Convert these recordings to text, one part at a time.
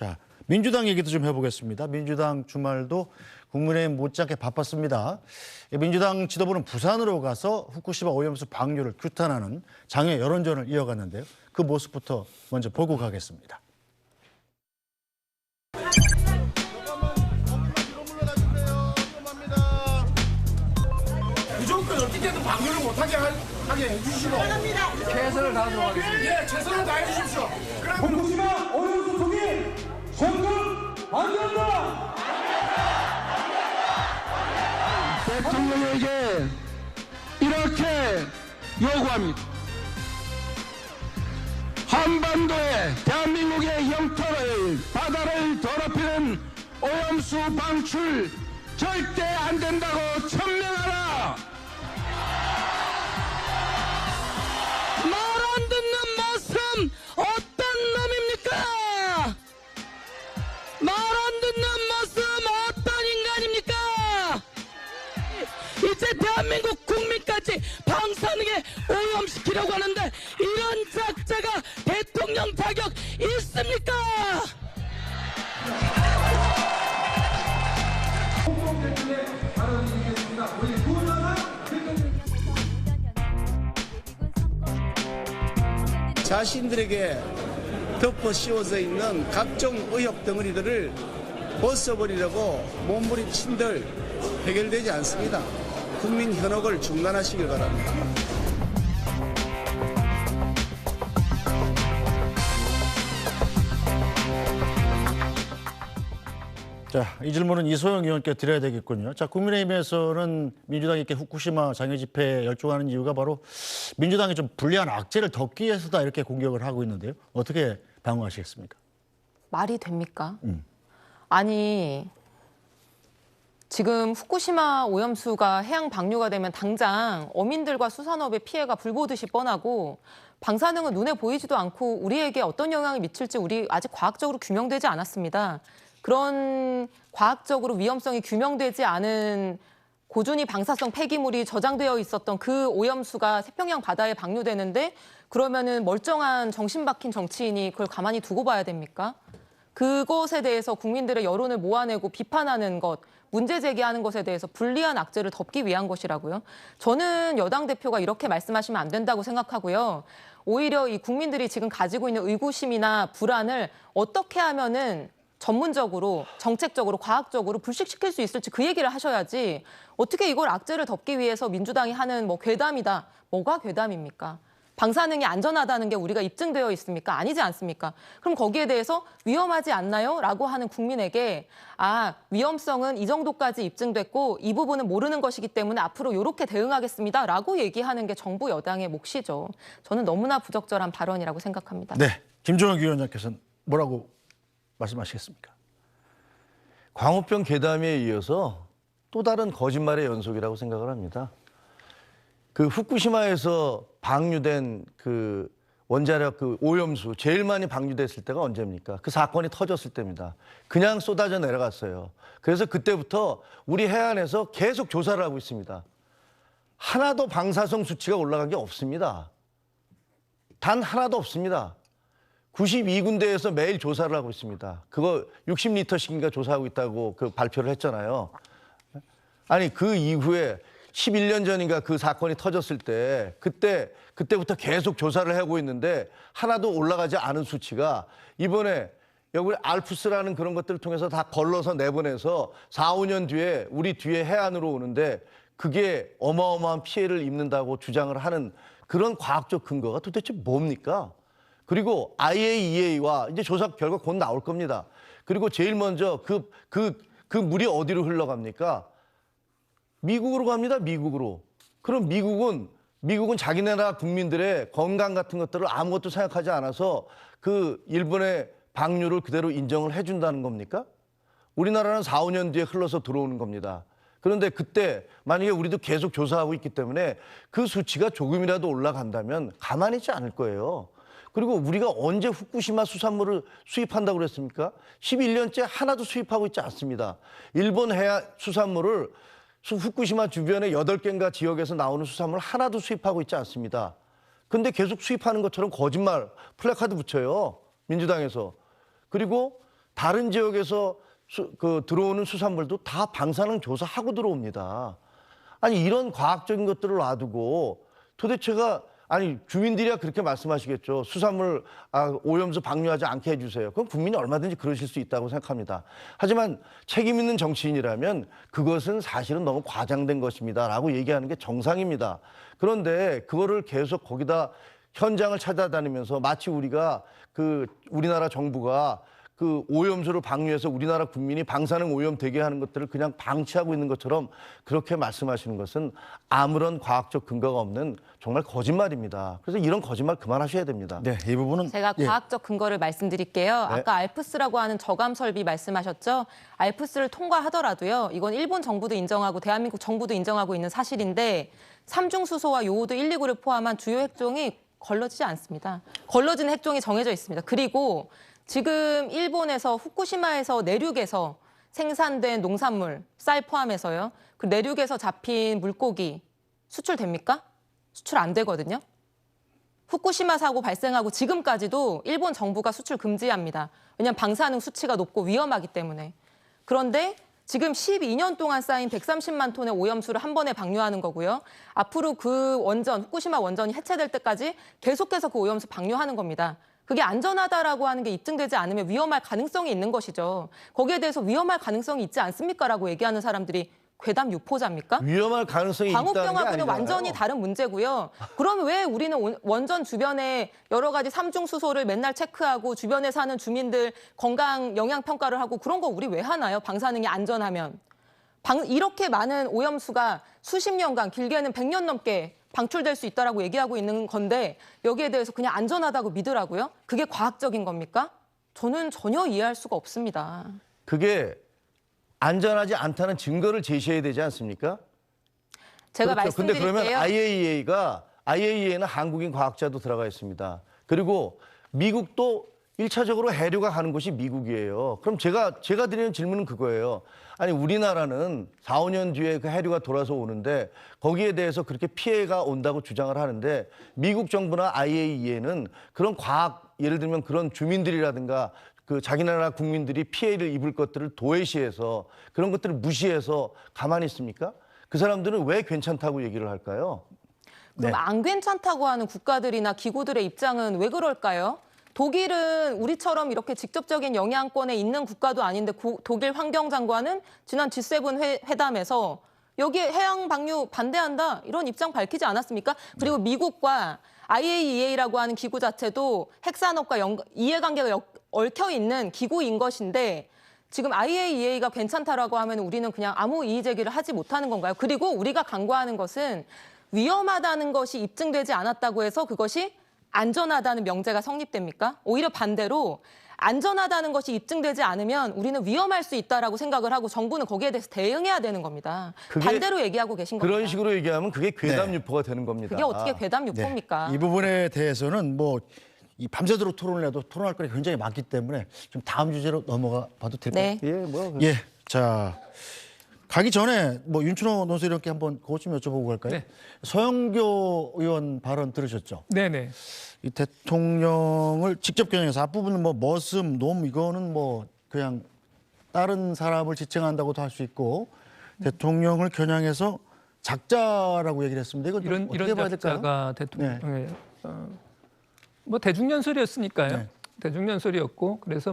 자, 민주당 얘기도 좀 해보겠습니다. 민주당 주말도 국민의힘 못지않게 바빴습니다. 민주당 지도부는 부산으로 가서 후쿠시마 오염수 방류를 규탄하는 장외 여론전을 이어갔는데요. 그 모습부터 먼저 보고 가겠습니다. 무조건 어떻게든 방류를 못하게 하게 해주시고 최선을 다하도록 하겠습니다. 예, 최선을 다해주십시오. 후쿠시마 오염수 투기 적극 반대한다. 대통령에게 이렇게 요구합니다. 한반도에 대한민국의 영토를 바다를 더럽히는 오염수 방출 절대 안 된다고 천명하라. 말 안 듣는 모습 어떤 놈입니까? 말 안 듣는 모습 어떤 인간입니까? 이제 대한민국 국민까지 방사능에 오염시키려고 하는데 이런 작자가 대통령 자격 있습니까? 자신들에게 덮어 씌워져 있는 각종 의혹 덩어리들을 벗어버리려고 몸부림친들 해결되지 않습니다. 국민 현혹을 중단하시길 바랍니다. 자, 이 질문은 이소영 의원께 드려야 되겠군요. 자, 국민의힘에서는 민주당이 이렇게 후쿠시마 장외 집회에 열중하는 이유가 바로 민주당이 좀 불리한 악재를 덮기 위해서다 이렇게 공격을 하고 있는데요. 어떻게 방어하시겠습니까? 말이 됩니까? 아니, 지금 후쿠시마 오염수가 해양 방류가 되면 당장 어민들과 수산업의 피해가 불보듯이 뻔하고 방사능은 눈에 보이지도 않고 우리에게 어떤 영향을 미칠지 우리 아직 과학적으로 규명되지 않았습니다. 그런 과학적으로 위험성이 규명되지 않은 고준위 방사성 폐기물이 저장되어 있었던 그 오염수가 태평양 바다에 방류되는데 그러면은 멀쩡한 정신 박힌 정치인이 그걸 가만히 두고 봐야 됩니까? 그것에 대해서 국민들의 여론을 모아내고 비판하는 것, 문제 제기하는 것에 대해서 불리한 악재를 덮기 위한 것이라고요. 저는 여당 대표가 이렇게 말씀하시면 안 된다고 생각하고요. 오히려 이 국민들이 지금 가지고 있는 의구심이나 불안을 어떻게 하면은 전문적으로, 정책적으로, 과학적으로 불식시킬 수 있을지 그 얘기를 하셔야지 어떻게 이걸 악재를 덮기 위해서 민주당이 하는 뭐 괴담이다. 뭐가 괴담입니까? 방사능이 안전하다는 게 우리가 입증되어 있습니까? 아니지 않습니까? 그럼 거기에 대해서 위험하지 않나요? 라고 하는 국민에게 위험성은 이 정도까지 입증됐고 이 부분은 모르는 것이기 때문에 앞으로 이렇게 대응하겠습니다. 라고 얘기하는 게 정부 여당의 몫이죠. 저는 너무나 부적절한 발언이라고 생각합니다. 네, 김종혁 위원장께서는 뭐라고 말씀하시겠습니까? 광우병 괴담에 이어서 또 다른 거짓말의 연속이라고 생각을 합니다. 그 후쿠시마에서 방류된 그 원자력 그 오염수 제일 많이 방류됐을 때가 언제입니까? 그 사건이 터졌을 때입니다. 그냥 쏟아져 내려갔어요. 그래서 그때부터 우리 해안에서 계속 조사를 하고 있습니다. 하나도 방사성 수치가 올라간 게 없습니다. 단 하나도 없습니다. 92군데에서 매일 조사를 하고 있습니다. 그거 60리터씩인가 조사하고 있다고 그 발표를 했잖아요. 아니 그 이후에 11년 전인가 그 사건이 터졌을 때 그때부터 계속 조사를 하고 있는데 하나도 올라가지 않은 수치가 이번에 여기 알프스라는 그런 것들을 통해서 다 걸러서 내보내서 4, 5년 뒤에 우리 뒤에 해안으로 오는데 그게 어마어마한 피해를 입는다고 주장을 하는 그런 과학적 근거가 도대체 뭡니까? 그리고 IAEA와 이제 조사 결과 곧 나올 겁니다. 그리고 제일 먼저 그 물이 어디로 흘러갑니까? 미국으로 갑니다. 미국으로. 그럼 미국은 자기네 나라 국민들의 건강 같은 것들을 아무것도 생각하지 않아서 그 일본의 방류를 그대로 인정을 해준다는 겁니까? 우리나라는 4, 5년 뒤에 흘러서 들어오는 겁니다. 그런데 그때 만약에 우리도 계속 조사하고 있기 때문에 그 수치가 조금이라도 올라간다면 가만히 있지 않을 거예요. 그리고 우리가 언제 후쿠시마 수산물을 수입한다고 그랬습니까? 11년째 하나도 수입하고 있지 않습니다. 일본 해안 수산물을 후쿠시마 주변의 8개인가 지역에서 나오는 수산물 하나도 수입하고 있지 않습니다. 근데 계속 수입하는 것처럼 거짓말 플래카드 붙여요. 민주당에서. 그리고 다른 지역에서 들어오는 수산물도 다 방사능 조사하고 들어옵니다. 아니 이런 과학적인 것들을 놔두고 도대체가 아니 주민들이야 그렇게 말씀하시겠죠. 수산물 오염수 방류하지 않게 해주세요. 그럼 국민이 얼마든지 그러실 수 있다고 생각합니다. 하지만 책임 있는 정치인이라면 그것은 사실은 너무 과장된 것입니다라고 얘기하는 게 정상입니다. 그런데 그거를 계속 거기다 현장을 찾아다니면서 마치 우리가 우리나라 정부가 그 오염수를 방류해서 우리나라 국민이 방사능 오염 되게 하는 것들을 그냥 방치하고 있는 것처럼 그렇게 말씀하시는 것은 아무런 과학적 근거가 없는 정말 거짓말입니다. 그래서 이런 거짓말 그만하셔야 됩니다. 네, 이 부분은 제가 과학적 근거를 말씀드릴게요. 아까 알프스라고 하는 저감 설비 말씀하셨죠. 알프스를 통과하더라도요. 이건 일본 정부도 인정하고 대한민국 정부도 인정하고 있는 사실인데 삼중수소와 요오드 1, 2구를 포함한 주요 핵종이 걸러지지 않습니다. 걸러지는 핵종이 정해져 있습니다. 그리고 지금 일본에서 후쿠시마에서 내륙에서 생산된 농산물, 쌀 포함해서요. 그 내륙에서 잡힌 물고기 수출됩니까? 수출 안 되거든요. 후쿠시마 사고 발생하고 지금까지도 일본 정부가 수출 금지합니다. 왜냐하면 방사능 수치가 높고 위험하기 때문에. 그런데 지금 12년 동안 쌓인 130만 톤의 오염수를 한 번에 방류하는 거고요. 앞으로 그 원전, 후쿠시마 원전이 해체될 때까지 계속해서 그 오염수 방류하는 겁니다. 그게 안전하다라고 하는 게 입증되지 않으면 위험할 가능성이 있는 것이죠. 거기에 대해서 위험할 가능성이 있지 않습니까라고 얘기하는 사람들이 괴담 유포자입니까? 위험할 가능성이 있다는 게 광우병하고는 아니잖아요. 완전히 다른 문제고요. 그럼 왜 우리는 원전 주변에 여러 가지 삼중수소를 맨날 체크하고 주변에 사는 주민들 건강 영양 평가를 하고 그런 거 우리 왜 하나요? 방사능이 안전하면. 이렇게 많은 오염수가 수십 년간 길게는 100년 넘게 방출될 수 있다라고 얘기하고 있는 건데 여기에 대해서 그냥 안전하다고 믿으라고요? 그게 과학적인 겁니까? 저는 전혀 이해할 수가 없습니다. 그게 안전하지 않다는 증거를 제시해야 되지 않습니까? 제가 그렇죠. 근데 말씀드릴게요. 그러면 IAEA는 한국인 과학자도 들어가 있습니다. 그리고 미국도 1차적으로 해류가 가는 곳이 미국이에요. 그럼 제가 드리는 질문은 그거예요. 아니 우리나라는 4, 5년 뒤에 그 해류가 돌아서 오는데 거기에 대해서 그렇게 피해가 온다고 주장을 하는데 미국 정부나 IAEA는 그런 예를 들면 그런 주민들이라든가 그 자기 나라 국민들이 피해를 입을 것들을 도외시해서 그런 것들을 무시해서 가만히 있습니까? 그 사람들은 왜 괜찮다고 얘기를 할까요? 그럼 안 괜찮다고 하는 국가들이나 기구들의 입장은 왜 그럴까요? 독일은 우리처럼 이렇게 직접적인 영향권에 있는 국가도 아닌데 독일 환경장관은 지난 G7 회담에서 여기에 해양 방류 반대한다 이런 입장 밝히지 않았습니까? 그리고 미국과 IAEA라고 하는 기구 자체도 핵산업과 이해관계가 얽혀 있는 기구인 것인데 지금 IAEA가 괜찮다라고 하면 우리는 그냥 아무 이의 제기를 하지 못하는 건가요? 그리고 우리가 강구하는 것은 위험하다는 것이 입증되지 않았다고 해서 그것이 안전하다는 명제가 성립됩니까? 오히려 반대로 안전하다는 것이 입증되지 않으면 우리는 위험할 수 있다라고 생각을 하고 정부는 거기에 대해서 대응해야 되는 겁니다. 반대로 얘기하고 계신 겁니다. 그런 식으로 얘기하면 그게 괴담 유포가 되는 겁니다. 그게 어떻게 괴담 유포입니까? 이 부분에 대해서는 이 밤새도록 토론을 해도 토론할 거리 굉장히 많기 때문에 좀 다음 주제로 넘어가 봐도 될까요? 네. 예, 자 가기 전에 윤춘호 논설위원께 한번 그것 좀 여쭤보고 갈까요? 네. 서영교 의원 발언 들으셨죠? 네네. 이 대통령을 직접 겨냥해서 앞부분은 머슴, 놈 이거는 그냥 다른 사람을 지칭한다고도 할 수 있고 대통령을 겨냥해서 작자라고 얘기를 했습니다. 이건 어떻게 봐야 될까요? 작자가 대통령의 대중연설이었으니까요. 네. 대중연설이었고 그래서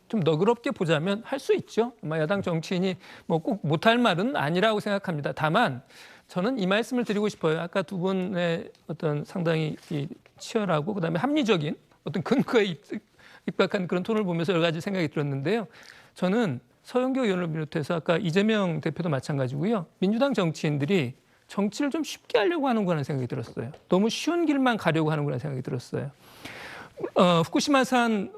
좀 너그럽게 보자면 할 수 있죠. 아마 야당 정치인이 꼭 못할 말은 아니라고 생각합니다. 다만 저는 이 말씀을 드리고 싶어요. 아까 두 분의 어떤 상당히 치열하고 그다음에 합리적인 어떤 근거에 입각한 그런 톤을 보면서 여러 가지 생각이 들었는데요. 저는 서영교 의원을 비롯해서 아까 이재명 대표도 마찬가지고요. 민주당 정치인들이 정치를 좀 쉽게 하려고 하는 거라는 생각이 들었어요. 너무 쉬운 길만 가려고 하는 거라는 생각이 들었어요. 후쿠시마산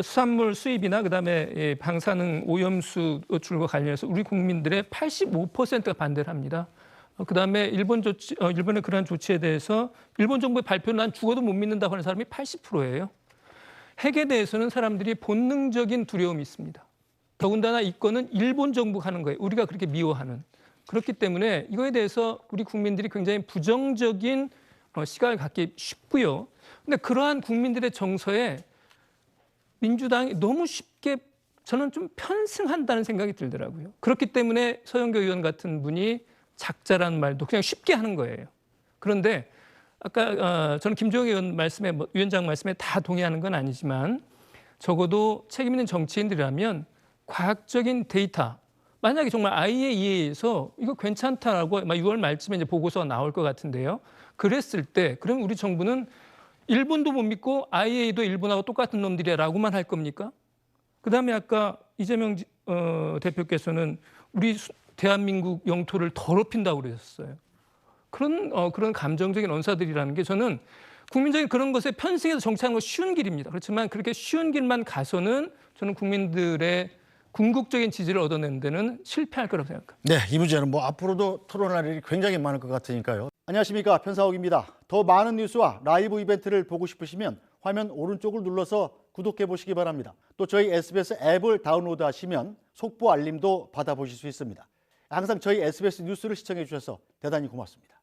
수산물 수입이나 그다음에 방사능 오염수 노출과 관련해서 우리 국민들의 85%가 반대를 합니다. 그다음에 일본의 그러한 조치에 대해서 일본 정부의 발표는 난 죽어도 못 믿는다고 하는 사람이 80%예요. 핵에 대해서는 사람들이 본능적인 두려움이 있습니다. 더군다나 이 건은 일본 정부가 하는 거예요. 우리가 그렇게 미워하는. 그렇기 때문에 이거에 대해서 우리 국민들이 굉장히 부정적인 시각을 갖기 쉽고요. 근데 그러한 국민들의 정서에 민주당이 너무 쉽게 쉽게 저는 좀 편승한다는 생각이 들더라고요. 그렇기 때문에 서영교 의원 같은 분이 작자라는 말도 그냥 쉽게 하는 거예요. 그런데 아까 저는 김종혁 의원 말씀에 위원장 말씀에 다 동의하는 건 아니지만 적어도 책임 있는 정치인들이라면 과학적인 데이터 만약에 정말 IAEA에서 이거 괜찮다라고 6월 말쯤에 이제 보고서가 나올 것 같은데요. 그랬을 때 그럼 우리 정부는 일본도 못 믿고 IAEA도 일본하고 똑같은 놈들이라고만 할 겁니까? 그다음에 아까 이재명 대표께서는 우리 대한민국 영토를 더럽힌다고 그러셨어요. 그런 감정적인 언사들이라는 게 저는 국민적인 그런 것에 편승해서 정치하는 건 쉬운 길입니다. 그렇지만 그렇게 쉬운 길만 가서는 저는 국민들의 궁극적인 지지를 얻어내는 데는 실패할 거라고 생각합니다. 네, 이 문제는 뭐 앞으로도 토론할 일이 굉장히 많을 것 같으니까요. 안녕하십니까, 편사옥입니다. 더 많은 뉴스와 라이브 이벤트를 보고 싶으시면 화면 오른쪽을 눌러서 구독해 보시기 바랍니다. 또 저희 SBS 앱을 다운로드 하시면 속보 알림도 받아보실 수 있습니다. 항상 저희 SBS 뉴스를 시청해 주셔서 대단히 고맙습니다.